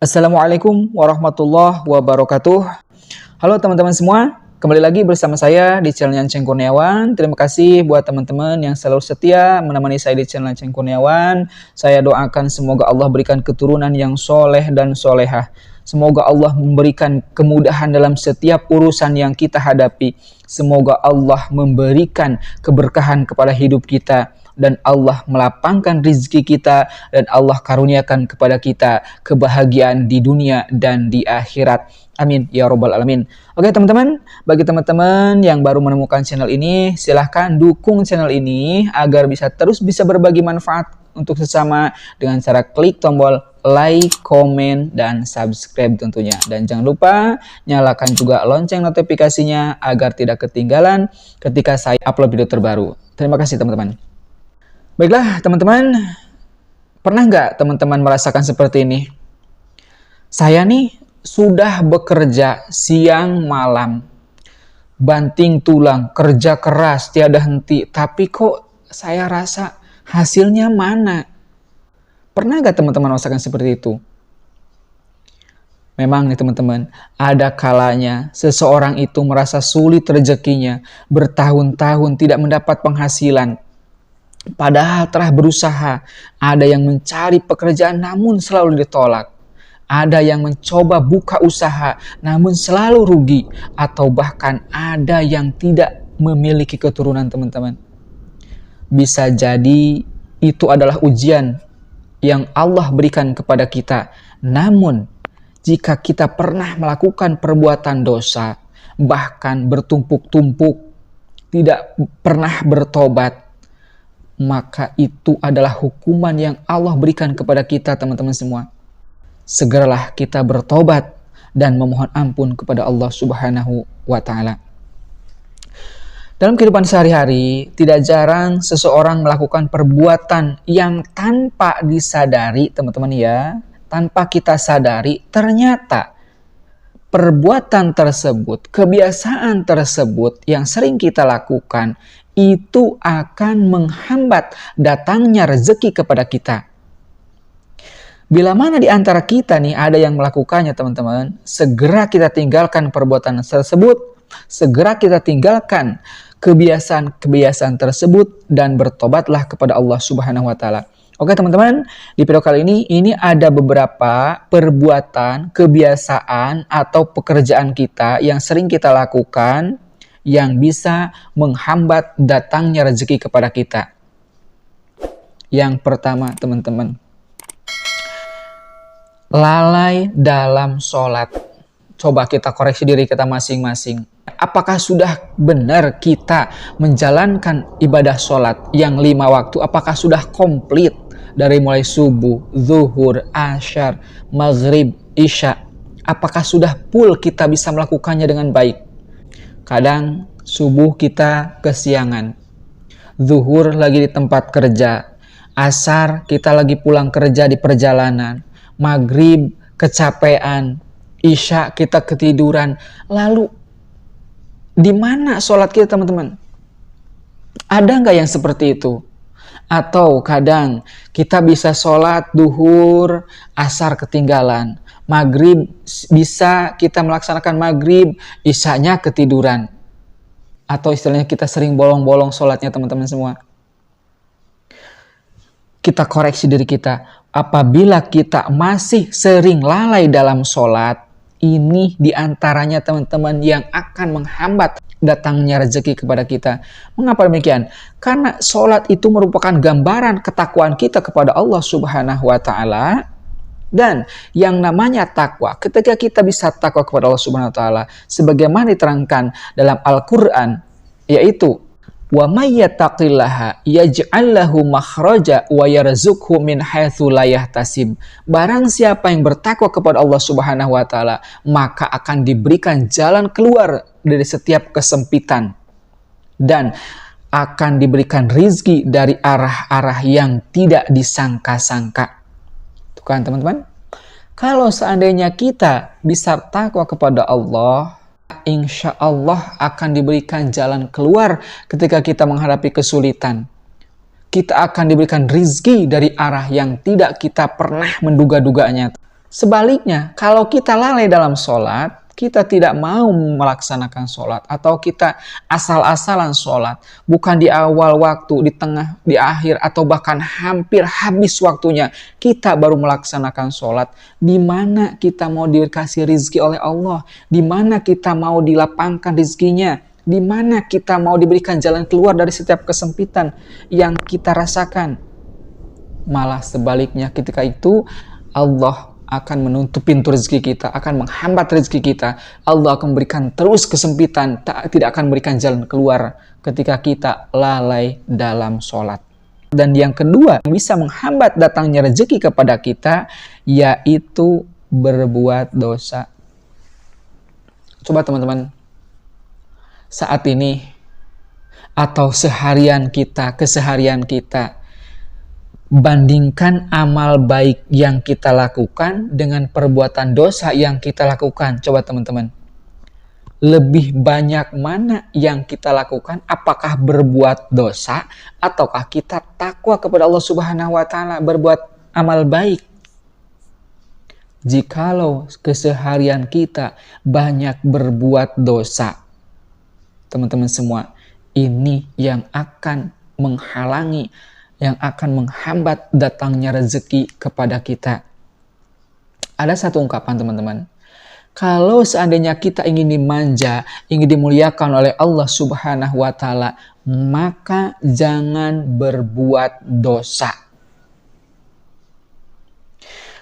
Assalamualaikum warahmatullahi wabarakatuh. Halo teman-teman semua, kembali lagi bersama saya di channel Ceng Kurniawan. Terima kasih buat teman-teman yang selalu setia menemani saya di channel Ceng Kurniawan. Saya doakan semoga Allah berikan keturunan yang soleh dan solehah. Semoga Allah memberikan kemudahan dalam setiap urusan yang kita hadapi. Semoga Allah memberikan keberkahan kepada hidup kita, dan Allah melapangkan rezeki kita, dan Allah karuniakan kepada kita kebahagiaan di dunia dan di akhirat. Amin ya robbal alamin. Oke teman-teman, bagi teman-teman yang baru menemukan channel ini, silahkan dukung channel ini agar bisa berbagi manfaat untuk sesama dengan cara klik tombol like, komen, dan subscribe tentunya. Dan jangan lupa nyalakan juga lonceng notifikasinya agar tidak ketinggalan ketika saya upload video terbaru. Terima kasih teman-teman. Baiklah teman-teman, pernah nggak teman-teman merasakan seperti ini? Saya nih sudah bekerja siang malam, banting tulang, kerja keras tiada henti, tapi kok saya rasa hasilnya mana? Pernah nggak teman-teman merasakan seperti itu? Memang nih teman-teman, ada kalanya seseorang itu merasa sulit rezekinya, bertahun-tahun tidak mendapat penghasilan. Padahal telah berusaha, ada yang mencari pekerjaan namun selalu ditolak. Ada yang mencoba buka usaha namun selalu rugi. Atau bahkan ada yang tidak memiliki keturunan teman-teman. Bisa jadi itu adalah ujian yang Allah berikan kepada kita. Namun jika kita pernah melakukan perbuatan dosa, bahkan bertumpuk-tumpuk, tidak pernah bertobat, maka itu adalah hukuman yang Allah berikan kepada kita teman-teman semua. Segeralah kita bertobat dan memohon ampun kepada Allah Subhanahu wa Ta'ala. Dalam kehidupan sehari-hari, tidak jarang seseorang melakukan perbuatan yang tanpa disadari, teman-teman ya, tanpa kita sadari, ternyata perbuatan tersebut, kebiasaan tersebut yang sering kita lakukan, itu akan menghambat datangnya rezeki kepada kita. Bila mana di antara kita nih ada yang melakukannya teman-teman, segera kita tinggalkan perbuatan tersebut, segera kita tinggalkan kebiasaan-kebiasaan tersebut dan bertobatlah kepada Allah Subhanahu wa Ta'ala. Oke teman-teman, di video kali ini ada beberapa perbuatan, kebiasaan atau pekerjaan kita yang sering kita lakukan yang bisa menghambat datangnya rezeki kepada kita. Yang pertama teman-teman, lalai dalam sholat. Coba kita koreksi diri kita masing-masing. Apakah sudah benar kita menjalankan ibadah sholat yang 5 waktu? Apakah sudah komplit dari mulai subuh, zuhur, asyar, maghrib, isya? Apakah sudah full kita bisa melakukannya dengan baik? Kadang subuh kita kesiangan, zuhur lagi di tempat kerja, asar kita lagi pulang kerja di perjalanan, maghrib kecapean, isya kita ketiduran. Lalu di mana sholat kita teman-teman? Ada nggak yang seperti itu? Atau kadang kita bisa sholat duhur, asar ketinggalan, maghrib bisa kita melaksanakan maghrib, isyanya ketiduran. Atau istilahnya kita sering bolong-bolong sholatnya teman-teman semua. Kita koreksi diri kita. Apabila kita masih sering lalai dalam sholat, ini diantaranya teman-teman yang akan menghambat datangnya rezeki kepada kita. Mengapa demikian? Karena sholat itu merupakan gambaran ketakwaan kita kepada Allah Subhanahu wa Ta'ala. Dan yang namanya takwa, ketika kita bisa takwa kepada Allah Subhanahu wa Ta'ala, sebagaimana diterangkan dalam Al-Quran, yaitu wa may yattaqillaha yaj'al lahu makhraja wa yarzuqhu min haitsu la yahtasib. Barang siapa yang bertakwa kepada Allah Subhanahu wa Ta'ala, maka akan diberikan jalan keluar dari setiap kesempitan dan akan diberikan rizki dari arah-arah yang tidak disangka-sangka. Tuh kan teman-teman? Kalau seandainya kita bisa takwa kepada Allah, insya Allah akan diberikan jalan keluar ketika kita menghadapi kesulitan. Kita akan diberikan rizki dari arah yang tidak kita pernah menduga-duganya. Sebaliknya, kalau kita lalai dalam sholat, kita tidak mau melaksanakan sholat, atau kita asal-asalan sholat, bukan di awal waktu, di tengah, di akhir, atau bahkan hampir habis waktunya, kita baru melaksanakan sholat. Di mana kita mau dikasih rizki oleh Allah? Di mana kita mau dilapangkan rizkinya? Di mana kita mau diberikan jalan keluar dari setiap kesempitan yang kita rasakan? Malah sebaliknya, ketika itu Allah akan menutup pintu rezeki kita, akan menghambat rezeki kita. Allah akan memberikan terus kesempitan, tidak akan memberikan jalan keluar ketika kita lalai dalam sholat. Dan yang kedua, yang bisa menghambat datangnya rezeki kepada kita, yaitu berbuat dosa. Coba teman-teman, saat ini atau keseharian kita, bandingkan amal baik yang kita lakukan dengan perbuatan dosa yang kita lakukan. Coba teman-teman, lebih banyak mana yang kita lakukan? Apakah berbuat dosa ataukah kita takwa kepada Allah Subhanahu wa taala, berbuat amal baik? Jikalau keseharian kita banyak berbuat dosa, teman-teman semua, ini yang akan menghalangi, yang akan menghambat datangnya rezeki kepada kita. Ada satu ungkapan teman-teman, kalau seandainya kita ingin dimanja, ingin dimuliakan oleh Allah Subhanahu wa taala, maka jangan berbuat dosa.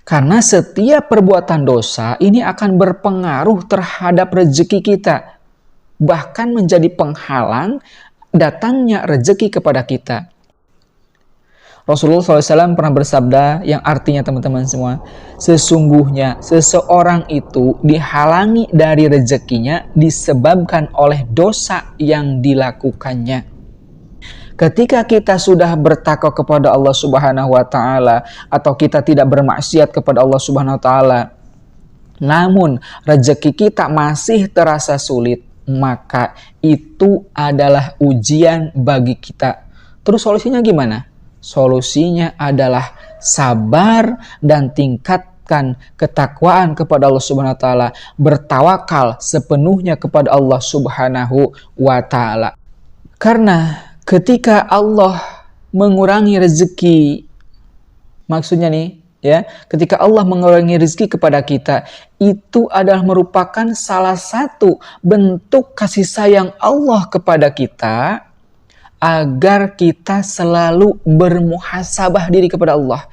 Karena setiap perbuatan dosa ini akan berpengaruh terhadap rezeki kita, bahkan menjadi penghalang datangnya rezeki kepada kita. Rasulullah SAW pernah bersabda yang artinya teman-teman semua, sesungguhnya seseorang itu dihalangi dari rezekinya disebabkan oleh dosa yang dilakukannya. Ketika kita sudah bertakwa kepada Allah Subhanahu wa taala atau kita tidak bermaksiat kepada Allah Subhanahu wa taala, namun rezeki kita masih terasa sulit, maka itu adalah ujian bagi kita. Terus solusinya gimana? Solusinya adalah sabar dan tingkatkan ketakwaan kepada Allah Subhanahu wa taala, bertawakal sepenuhnya kepada Allah Subhanahu wa taala. Karena ketika Allah mengurangi rezeki, maksudnya nih ya, ketika Allah mengurangi rezeki kepada kita, itu adalah merupakan salah satu bentuk kasih sayang Allah kepada kita, agar kita selalu bermuhasabah diri kepada Allah.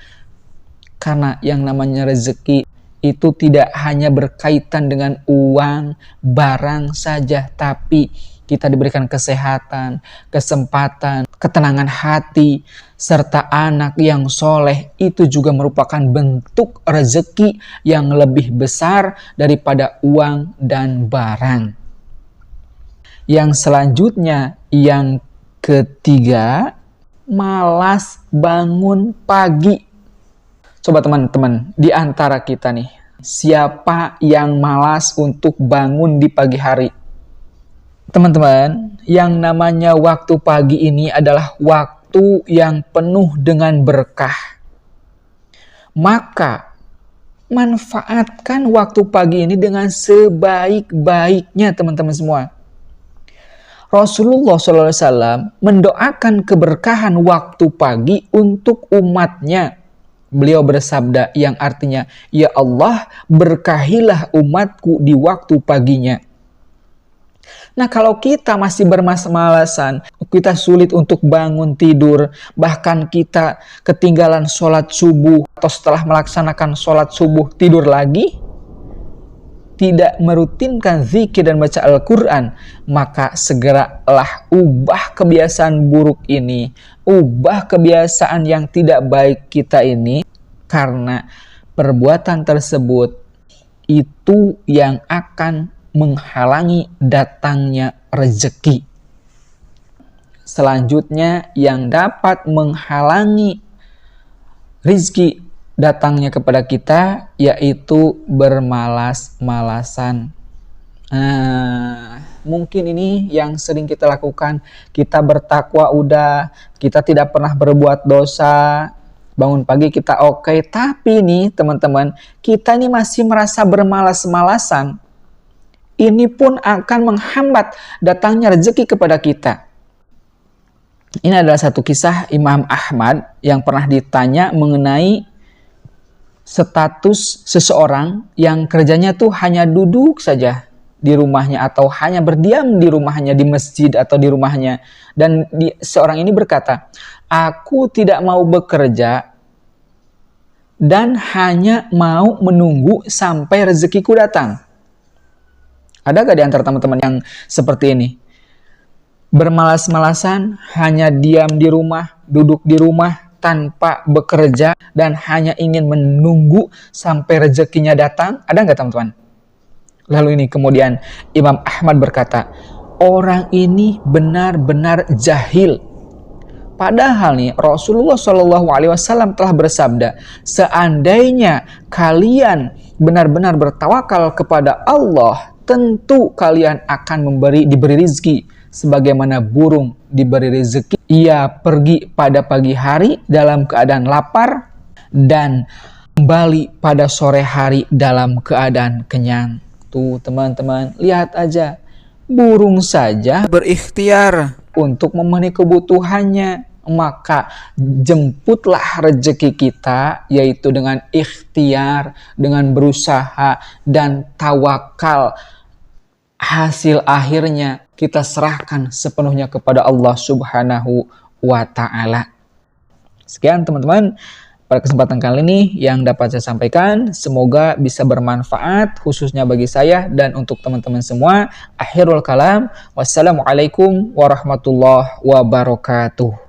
Karena yang namanya rezeki itu tidak hanya berkaitan dengan uang, barang saja, tapi kita diberikan kesehatan, kesempatan, ketenangan hati, serta anak yang soleh. Itu juga merupakan bentuk rezeki yang lebih besar daripada uang dan barang. Yang selanjutnya, yang ketiga, malas bangun pagi. Coba teman-teman, di antara kita nih, siapa yang malas untuk bangun di pagi hari? Teman-teman, yang namanya waktu pagi ini adalah waktu yang penuh dengan berkah. Maka, manfaatkan waktu pagi ini dengan sebaik-baiknya teman-teman semua. Rasulullah SAW mendoakan keberkahan waktu pagi untuk umatnya. Beliau bersabda yang artinya, ya Allah, berkahilah umatku di waktu paginya. Nah, kalau kita masih bermalas-malasan, kita sulit untuk bangun tidur, bahkan kita ketinggalan sholat subuh, atau setelah melaksanakan sholat subuh tidur lagi, tidak merutinkan zikir dan baca Al-Quran, maka segeralah ubah kebiasaan buruk ini, ubah kebiasaan yang tidak baik kita ini, karena perbuatan tersebut itu yang akan menghalangi datangnya rezeki. Selanjutnya, yang dapat menghalangi rezeki datangnya kepada kita, yaitu bermalas-malasan. Mungkin ini yang sering kita lakukan. Kita bertakwa udah, kita tidak pernah berbuat dosa, bangun pagi kita oke, tapi nih teman-teman, kita ini masih merasa bermalas-malasan. Ini pun akan menghambat datangnya rezeki kepada kita. Ini adalah satu kisah Imam Ahmad yang pernah ditanya mengenai status seseorang yang kerjanya tuh hanya duduk saja di rumahnya atau hanya berdiam di rumahnya, di masjid atau di rumahnya. Dan seorang ini berkata, aku tidak mau bekerja dan hanya mau menunggu sampai rezekiku datang. Ada gak di antara teman-teman yang seperti ini? Bermalas-malasan, hanya diam di rumah, duduk di rumah tanpa bekerja dan hanya ingin menunggu sampai rezekinya datang. Ada nggak teman-teman? Lalu ini kemudian Imam Ahmad berkata, orang ini benar-benar jahil. Padahal nih Rasulullah SAW telah bersabda, seandainya kalian benar-benar bertawakal kepada Allah, tentu kalian akan diberi rizki sebagaimana burung diberi rezeki. Ia pergi pada pagi hari dalam keadaan lapar dan kembali pada sore hari dalam keadaan kenyang. Tuh teman-teman, lihat aja, burung saja berikhtiar untuk memenuhi kebutuhannya. Maka jemputlah rezeki kita, yaitu dengan ikhtiar, dengan berusaha dan tawakal. Hasil akhirnya kita serahkan sepenuhnya kepada Allah Subhanahu wa Ta'ala. Sekian teman-teman, pada kesempatan kali ini yang dapat saya sampaikan, semoga bisa bermanfaat khususnya bagi saya dan untuk teman-teman semua. Akhirul kalam, wassalamualaikum warahmatullahi wabarakatuh.